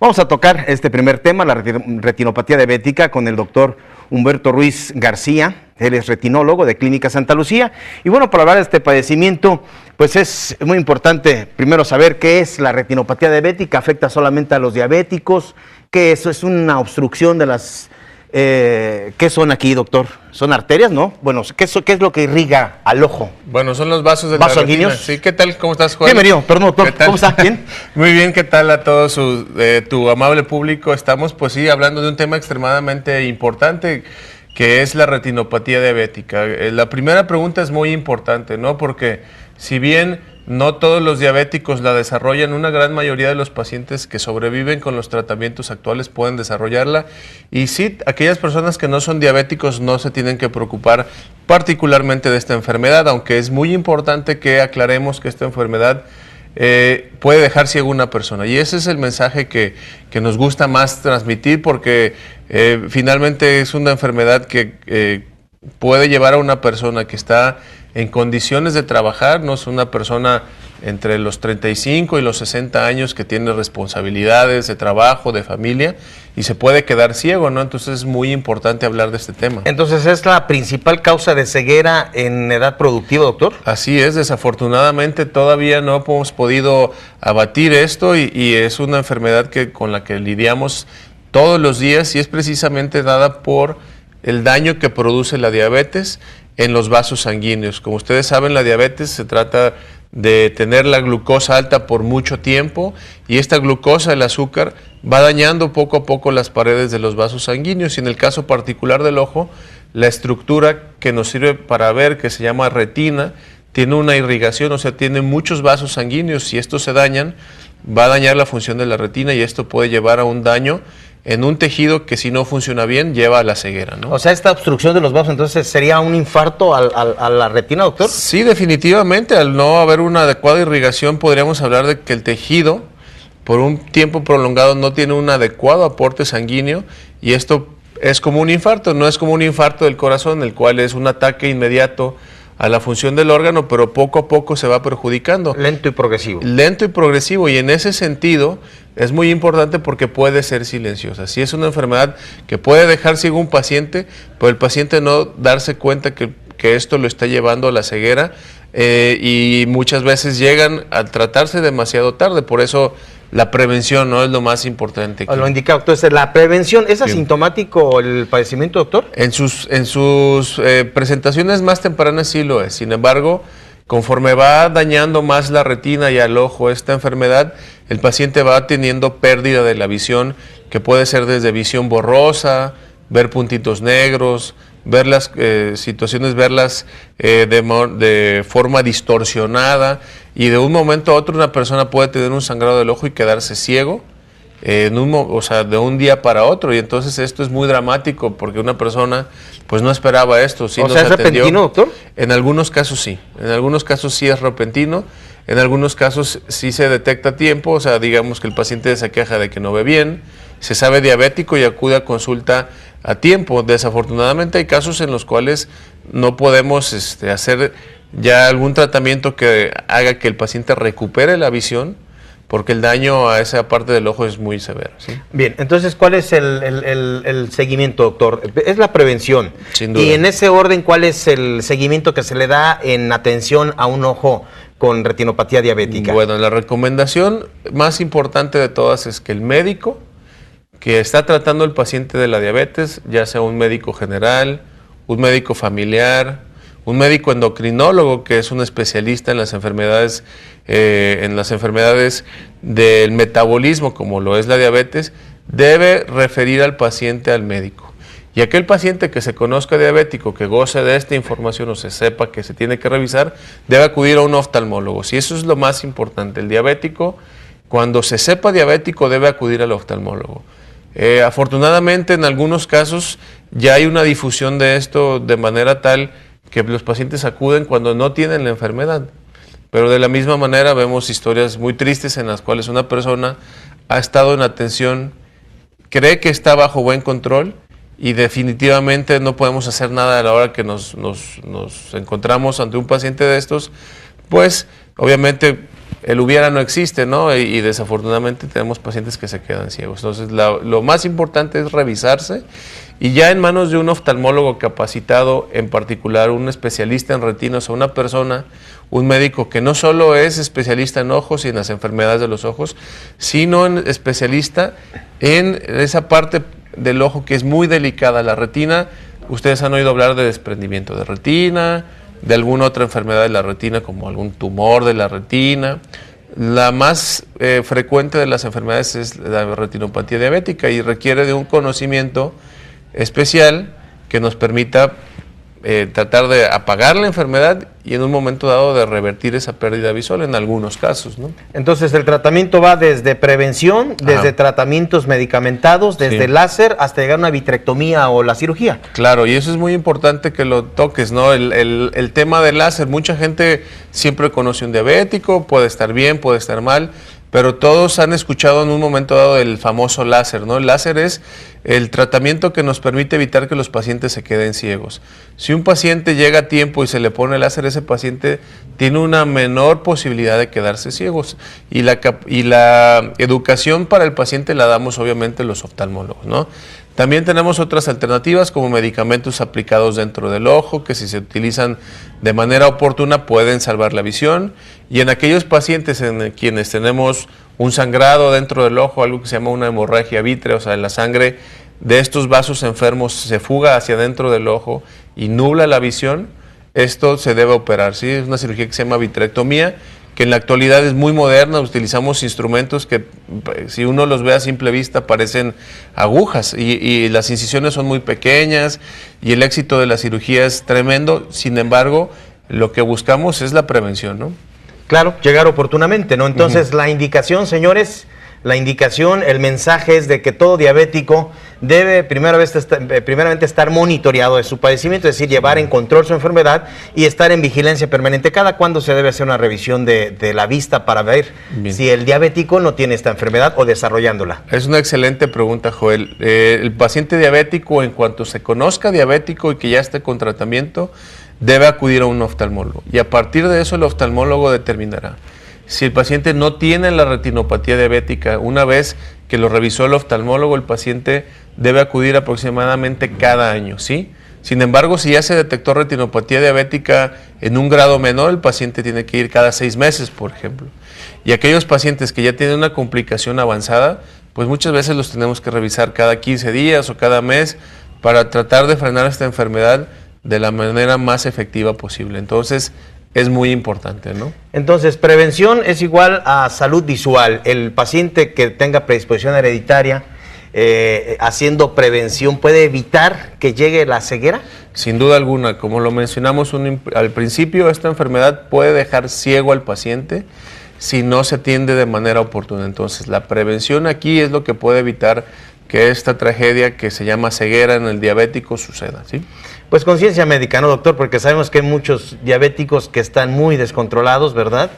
Vamos a tocar este primer tema, la retinopatía diabética, con el doctor Humberto Ruiz García. Él es retinólogo de Clínica Santa Lucía. Y bueno, para hablar de este padecimiento, pues es muy importante primero saber qué es la retinopatía diabética. ¿Afecta solamente a los diabéticos? ¿Qué eso es una obstrucción de las... ¿Qué son aquí, doctor? ¿Son arterias, no? Bueno, ¿qué es lo que irriga al ojo? Bueno, son los vasos de la retina. sanguíneos. Sí, ¿qué tal? ¿Cómo estás, Juan? Bienvenido, perdón, doctor. ¿Cómo está? ¿Bien? Muy bien, ¿qué tal a todos tu amable público? Estamos, pues sí, hablando de un tema extremadamente importante, que es la retinopatía diabética. La primera pregunta es muy importante, ¿no? Porque si bien no todos los diabéticos la desarrollan, una gran mayoría de los pacientes que sobreviven con los tratamientos actuales pueden desarrollarla. Y sí, aquellas personas que no son diabéticos no se tienen que preocupar particularmente de esta enfermedad, aunque es muy importante que aclaremos que esta enfermedad puede dejar ciego a una persona. Y ese es el mensaje que nos gusta más transmitir, porque finalmente es una enfermedad que puede llevar a una persona que está en condiciones de trabajar, no es una persona entre los 35 y los 60 años que tiene responsabilidades de trabajo, de familia, y se puede quedar ciego, ¿no? Entonces es muy importante hablar de este tema. Entonces, ¿es la principal causa de ceguera en edad productiva, doctor? Así es, desafortunadamente todavía no hemos podido abatir esto y es una enfermedad con la que lidiamos todos los días y es precisamente dada por el daño que produce la diabetes en los vasos sanguíneos. Como ustedes saben, la diabetes se trata de tener la glucosa alta por mucho tiempo y esta glucosa, el azúcar, va dañando poco a poco las paredes de los vasos sanguíneos y en el caso particular del ojo, la estructura que nos sirve para ver, que se llama retina, tiene una irrigación, o sea, tiene muchos vasos sanguíneos. Si estos se dañan, va a dañar la función de la retina y esto puede llevar a un daño en un tejido que si no funciona bien lleva a la ceguera, ¿no? O sea, esta obstrucción de los vasos, entonces, ¿sería un infarto a la retina, doctor? Sí, definitivamente. Al no haber una adecuada irrigación, podríamos hablar de que el tejido, por un tiempo prolongado, no tiene un adecuado aporte sanguíneo y esto es como un infarto. No es como un infarto del corazón, el cual es un ataque inmediato a la función del órgano, pero poco a poco se va perjudicando. Lento y progresivo. Lento y progresivo, y en ese sentido es muy importante porque puede ser silenciosa. Si es una enfermedad que puede dejar ciego a un paciente, pero el paciente no darse cuenta que esto lo está llevando a la ceguera y muchas veces llegan a tratarse demasiado tarde, por eso la prevención no es lo más importante. Lo indicado, entonces la prevención, ¿es asintomático el padecimiento, doctor? En sus presentaciones más tempranas sí lo es, sin embargo, conforme va dañando más la retina y al ojo esta enfermedad, el paciente va teniendo pérdida de la visión, que puede ser desde visión borrosa, ver puntitos negros, ver las situaciones, verlas de forma distorsionada, y de un momento a otro una persona puede tener un sangrado del ojo y quedarse ciego, o sea, de un día para otro, y entonces esto es muy dramático porque una persona pues no esperaba esto. Sí, o sea, ¿es repentino, doctor? En algunos casos sí, es repentino, en algunos casos sí se detecta a tiempo, o sea, digamos que el paciente se queja de que no ve bien, se sabe diabético y acude a consulta a tiempo. Desafortunadamente hay casos en los cuales no podemos hacer ya algún tratamiento que haga que el paciente recupere la visión, porque el daño a esa parte del ojo es muy severo, ¿sí? Bien, entonces, ¿cuál es el seguimiento, doctor? Es la prevención. Sin duda. Y en ese orden, ¿cuál es el seguimiento que se le da en atención a un ojo con retinopatía diabética? Bueno, la recomendación más importante de todas es que el médico que está tratando al paciente de la diabetes, ya sea un médico general, un médico familiar, un médico endocrinólogo que es un especialista en las enfermedades del metabolismo, como lo es la diabetes, debe referir al paciente al médico. Y aquel paciente que se conozca diabético, que goce de esta información o se sepa que se tiene que revisar, debe acudir a un oftalmólogo. Si eso es lo más importante, el diabético, cuando se sepa diabético, debe acudir al oftalmólogo. Afortunadamente, en algunos casos ya hay una difusión de esto de manera tal que los pacientes acuden cuando no tienen la enfermedad. Pero de la misma manera vemos historias muy tristes en las cuales una persona ha estado en atención, cree que está bajo buen control y definitivamente no podemos hacer nada a la hora que nos encontramos ante un paciente de estos, pues obviamente el hubiera no existe, ¿no? Y desafortunadamente tenemos pacientes que se quedan ciegos. Entonces, lo más importante es revisarse y ya en manos de un oftalmólogo capacitado, en particular un especialista en retinas o una persona, un médico que no solo es especialista en ojos y en las enfermedades de los ojos, sino especialista en esa parte del ojo que es muy delicada, la retina. Ustedes han oído hablar de desprendimiento de retina, de alguna otra enfermedad de la retina, como algún tumor de la retina. La más frecuente de las enfermedades es la retinopatía diabética y requiere de un conocimiento especial que nos permita tratar de apagar la enfermedad y en un momento dado de revertir esa pérdida visual en algunos casos, ¿no? Entonces el tratamiento va desde prevención, desde tratamientos medicamentados, desde láser hasta llegar a una vitrectomía o la cirugía. Claro, y eso es muy importante que lo toques, ¿no? El tema del láser, mucha gente siempre conoce un diabético, puede estar bien, puede estar mal, pero todos han escuchado en un momento dado el famoso láser, ¿no? El láser es el tratamiento que nos permite evitar que los pacientes se queden ciegos. Si un paciente llega a tiempo y se le pone láser, ese paciente tiene una menor posibilidad de quedarse ciegos. Y la educación para el paciente la damos obviamente los oftalmólogos, ¿no? También tenemos otras alternativas como medicamentos aplicados dentro del ojo que si se utilizan de manera oportuna pueden salvar la visión, y en aquellos pacientes en quienes tenemos un sangrado dentro del ojo, algo que se llama una hemorragia vítrea, o sea, la sangre de estos vasos enfermos se fuga hacia dentro del ojo y nubla la visión, esto se debe operar, ¿sí? Es una cirugía que se llama vitrectomía, que en la actualidad es muy moderna, utilizamos instrumentos que si uno los ve a simple vista parecen agujas y las incisiones son muy pequeñas y el éxito de la cirugía es tremendo, sin embargo, lo que buscamos es la prevención, ¿no? Claro, llegar oportunamente, ¿no? Entonces la indicación, señores, el mensaje es de que todo diabético debe primeramente estar monitoreado de su padecimiento, es decir, llevar en control su enfermedad y estar en vigilancia permanente. ¿Cada cuándo se debe hacer una revisión de la vista para ver si el diabético no tiene esta enfermedad o desarrollándola? Es una excelente pregunta, Joel. El paciente diabético, en cuanto se conozca diabético y que ya esté con tratamiento, debe acudir a un oftalmólogo y a partir de eso el oftalmólogo determinará si el paciente no tiene la retinopatía diabética. Una vez que lo revisó el oftalmólogo, el paciente debe acudir aproximadamente cada año, ¿sí? Sin embargo, si ya se detectó retinopatía diabética en un grado menor, el paciente tiene que ir cada 6 meses, por ejemplo. Y aquellos pacientes que ya tienen una complicación avanzada, pues muchas veces los tenemos que revisar cada 15 días o cada mes para tratar de frenar esta enfermedad de la manera más efectiva posible. Entonces, es muy importante, ¿no? Entonces, prevención es igual a salud visual. El paciente que tenga predisposición hereditaria, haciendo prevención, ¿puede evitar que llegue la ceguera? Sin duda alguna. Como lo mencionamos al principio, esta enfermedad puede dejar ciego al paciente si no se atiende de manera oportuna. Entonces, la prevención aquí es lo que puede evitar que esta tragedia que se llama ceguera en el diabético suceda, ¿sí? Pues conciencia médica, ¿no, doctor? Porque sabemos que hay muchos diabéticos que están muy descontrolados, ¿verdad?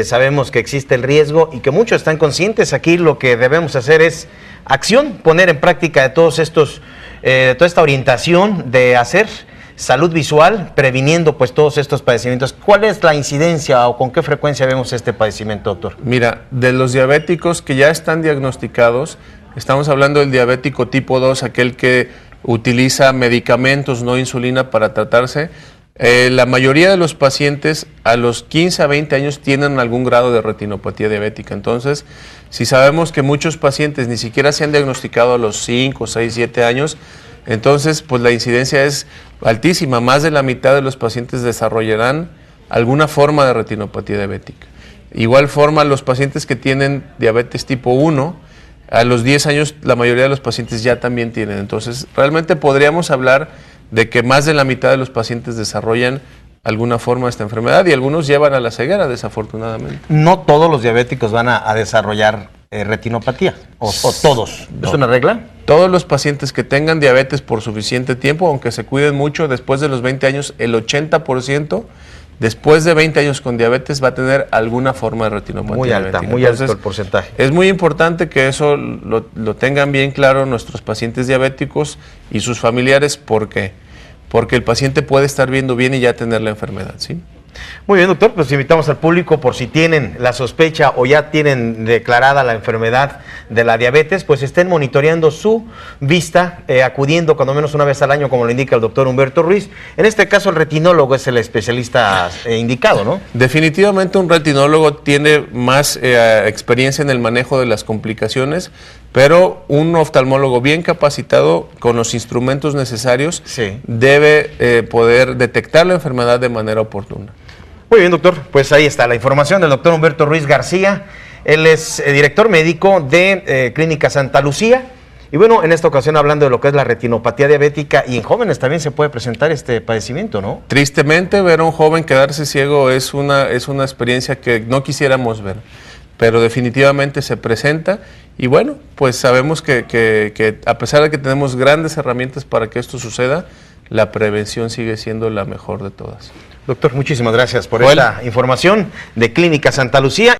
Sabemos que existe el riesgo y que muchos están conscientes. Aquí lo que debemos hacer es acción, poner en práctica de todos estos, toda esta orientación de hacer salud visual, previniendo pues todos estos padecimientos. ¿Cuál es la incidencia o con qué frecuencia vemos este padecimiento, doctor? Mira, de los diabéticos que ya están diagnosticados, estamos hablando del diabético tipo 2, aquel que utiliza medicamentos, no insulina, para tratarse. La mayoría de los pacientes a los 15 a 20 años tienen algún grado de retinopatía diabética. Entonces, si sabemos que muchos pacientes ni siquiera se han diagnosticado a los 5, 6, 7 años, entonces pues la incidencia es altísima. Más de la mitad de los pacientes desarrollarán alguna forma de retinopatía diabética. Igual forma, los pacientes que tienen diabetes tipo 1, a los 10 años la mayoría de los pacientes ya también tienen. Entonces, realmente podríamos hablar de que más de la mitad de los pacientes desarrollan alguna forma de esta enfermedad y algunos llevan a la ceguera, desafortunadamente. No todos los diabéticos van a desarrollar retinopatía, o todos. No. ¿Es una regla? Todos los pacientes que tengan diabetes por suficiente tiempo, aunque se cuiden mucho, después de los 20 años, el 80%, después de 20 años con diabetes, va a tener alguna forma de retinopatía muy alta, diabética. Muy alto el porcentaje. Es muy importante que eso lo tengan bien claro nuestros pacientes diabéticos y sus familiares. ¿Por qué? Porque el paciente puede estar viendo bien y ya tener la enfermedad, ¿sí? Muy bien, doctor, pues invitamos al público por si tienen la sospecha o ya tienen declarada la enfermedad de la diabetes, pues estén monitoreando su vista, acudiendo cuando menos una vez al año, como lo indica el doctor Humberto Ruiz. En este caso, el retinólogo es el especialista indicado, ¿no? Definitivamente un retinólogo tiene más experiencia en el manejo de las complicaciones, pero un oftalmólogo bien capacitado con los instrumentos necesarios debe poder detectar la enfermedad de manera oportuna. Muy bien, doctor, pues ahí está la información del doctor Humberto Ruiz García. Él es director médico de Clínica Santa Lucía. Y bueno, en esta ocasión hablando de lo que es la retinopatía diabética, y en jóvenes también se puede presentar este padecimiento, ¿no? Tristemente, ver a un joven quedarse ciego es una experiencia que no quisiéramos ver, pero definitivamente se presenta. Y bueno, pues sabemos que a pesar de que tenemos grandes herramientas para que esto suceda, la prevención sigue siendo la mejor de todas. Doctor, muchísimas gracias por esta información de Clínica Santa Lucía.